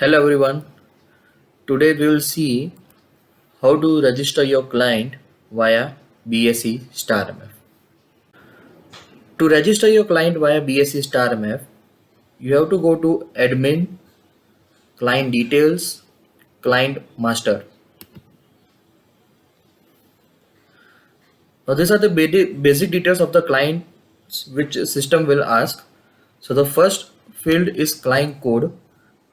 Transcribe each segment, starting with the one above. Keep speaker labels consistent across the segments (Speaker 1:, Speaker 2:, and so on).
Speaker 1: Hello everyone. Today we will see how to register your client via BSE Star MF. To register your client via BSE Star MF, you have to go to admin, client details, client master. Now these are the basic details of the client which system will ask. So the first field is client code.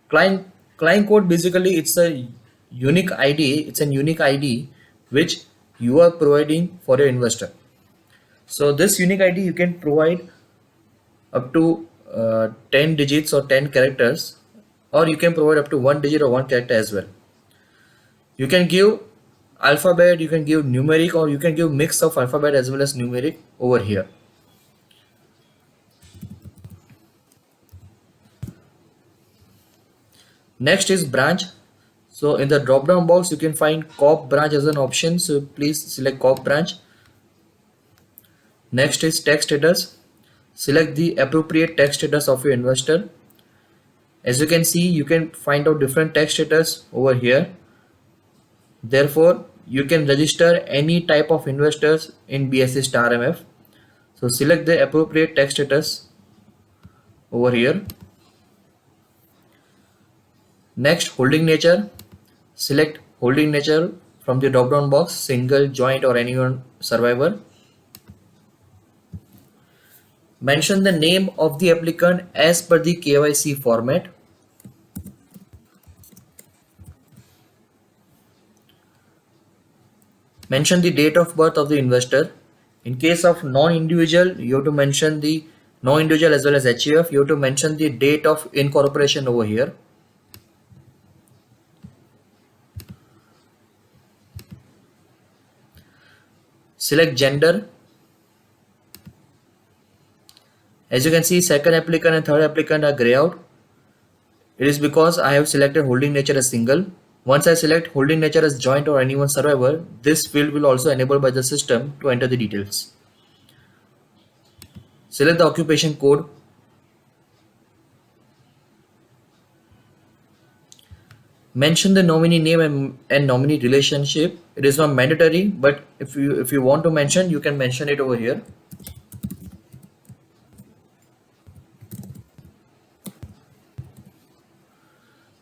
Speaker 1: Client client code basically it's a unique ID. It's an unique ID which you are providing for your investor. So this unique ID you can provide up to 10 digits or 10 characters, or you can provide up to one digit or one character as well. You can give alphabet, you can give numeric, or you can give mix of alphabet as well as numeric over here. Next is branch. So in the drop down box you can find COP branch as an option, so please select COP branch. Next is tax status. Select the appropriate tax status of your investor. As you can see, you can find out different tax status over here. Therefore, you can register any type of investors in BSE Star MF. So select the appropriate tax status over here. Next, holding nature. Select holding nature from the drop down box, single, joint or anyone survivor. Mention the name of the applicant as per the KYC format. Mention the date of birth of the investor. In case of non-individual, you have to mention the non-individual as well as HUF. You have to mention the date of incorporation over here. Select gender. As you can see, second applicant and third applicant are grey out. It is because I have selected holding nature as single. Once I select holding nature as joint or anyone survivor, this field will also enable by the system to enter the details. Select the occupation code. Mention the nominee name and nominee relationship. It is not mandatory, but if you want to mention, you can mention it over here.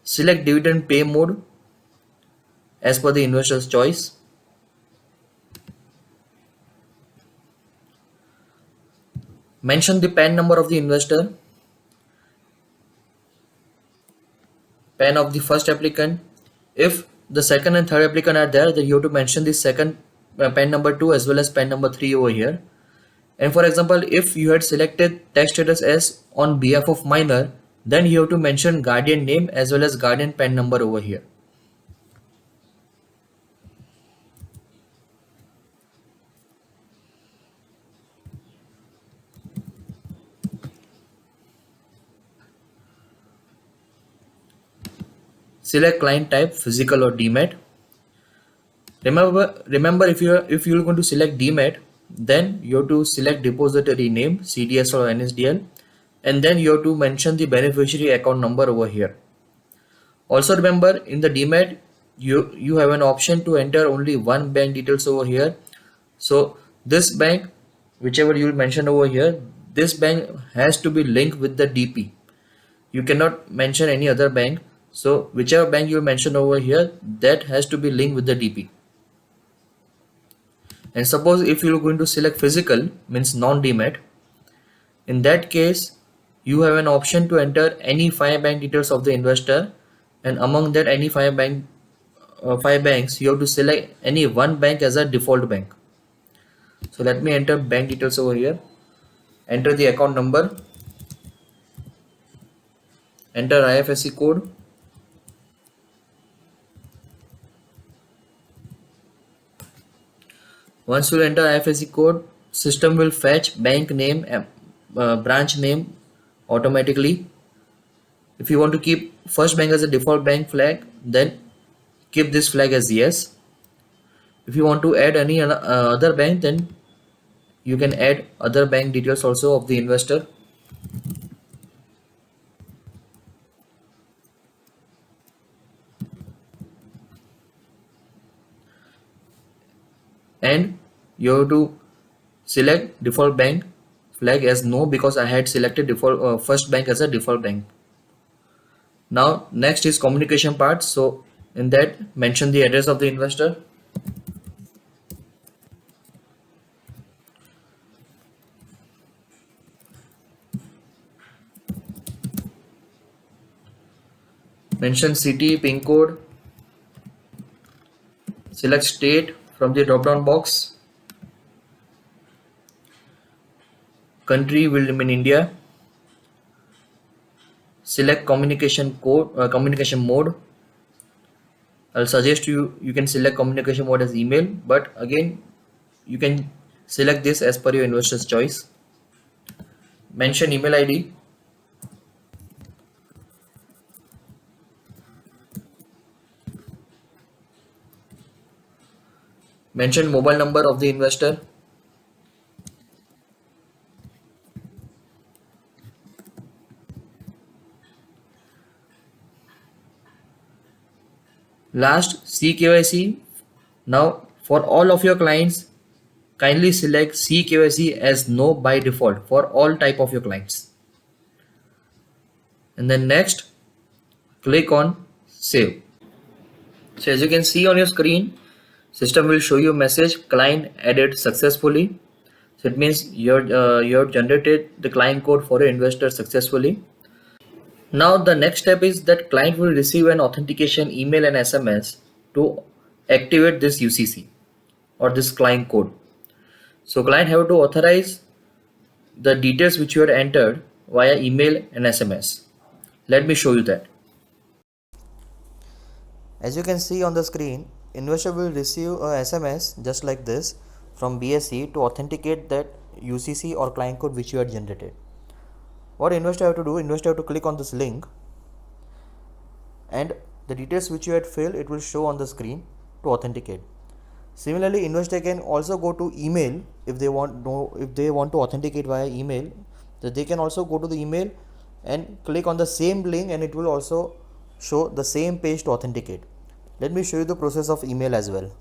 Speaker 1: Select dividend pay mode as per the investor's choice. Mention the PAN number of the investor, PAN of the first applicant. If the second and third applicant are there, then you have to mention the second PAN number 2 as well as PAN number 3 over here. And for example, if you had selected tax status as on behalf of minor, then you have to mention guardian name as well as guardian PAN number over here. Select client type, physical or demat. Remember if you're going to select demat, then you have to select depository name, CDS or NSDL, and then you have to mention the beneficiary account number over here. Also remember, in the demat you have an option to enter only one bank details over here. So this bank, whichever you will mention over here, this bank has to be linked with the DP. You cannot mention any other bank. So whichever bank you mention over here, that has to be linked with the DP. And suppose if you are going to select physical, means non-demat, in that case you have an option to enter any 5 bank details of the investor, and among that any 5 banks you have to select any one bank as a default bank. So let me enter bank details over here. Enter the account number, enter IFSC code, once you enter IFSC code, system will fetch bank name, branch name automatically. If you want to keep first bank as a default bank flag, then keep this flag as yes. If you want to add any other bank, then you can add other bank details also of the investor. and you have to select default bank flag as no, because I had selected default first bank as a default bank. Now next is communication part. So in that, mention the address of the investor, mention city, pin code, select state from the drop down box, country will remain India, select communication mode. I'll suggest you can select communication mode as email, but again you can select this as per your investor's choice. Mention email ID, mention mobile number of the investor, last CKYC. Now for all of your clients, kindly select CKYC as no by default for all type of your clients, and then next click on save. So as you can see on your screen, system will show you a message, client added successfully. So it means you have generated the client code for your investor successfully. Now the next step is that client will receive an authentication email and SMS to activate this UCC or this client code. So client have to authorize the details which you had entered via email and SMS. Let me show you that.
Speaker 2: As you can see on the screen, investor will receive a SMS just like this from BSE to authenticate that UCC or client code which you had generated. What investor have to do? Investor have to click on this link, and the details which you had filled, it will show on the screen to authenticate. Similarly, investor can also go to email if they want to authenticate via email. So they can also go to the email and click on the same link, and it will also show the same page to authenticate. Let me show you the process of email as well.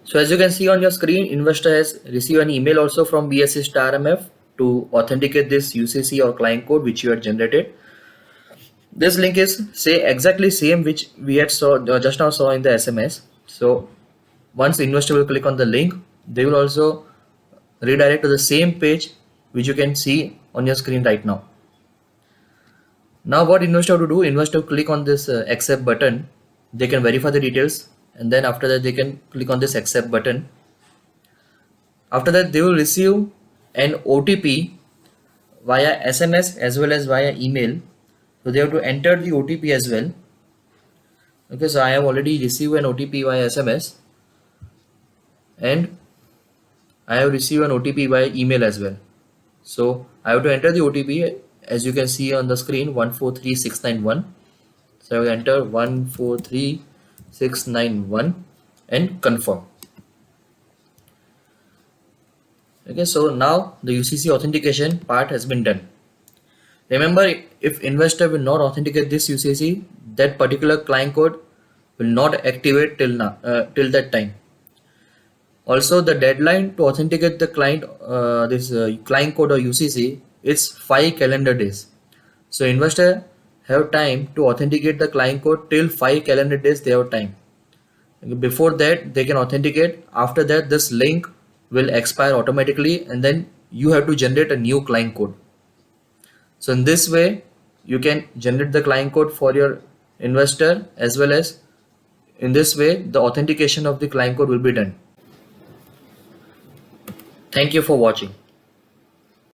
Speaker 1: So as you can see on your screen, investor has received an email also from BSE Star MF to authenticate this UCC or client code which you had generated. This link is exactly same which we had just now saw in the SMS. So once the investor will click on the link, they will also redirect to the same page which you can see on your screen right now. Now what investor to do? Investor click on this accept button. They can verify the details, and then after that they can click on this accept button. After that they will receive an OTP via SMS as well as via email. So they have to enter the OTP as well. Okay, so I have already received an OTP via SMS, and I have received an OTP via email as well. So I have to enter the OTP as you can see on the screen, 143691. So I will enter 143691 and confirm. Okay, so now the UCC authentication part has been done. Remember, if investor will not authenticate this UCC, that particular client code will not activate till now, till that time. Also, the deadline to authenticate the client, client code or UCC, is 5 calendar days. So investor have time to authenticate the client code till 5 calendar days. They have time. Before that, they can authenticate. After that, this link will expire automatically, and then you have to generate a new client code. So in this way, you can generate the client code for your investor, as well as in this way, the authentication of the client code will be done. Thank you for watching.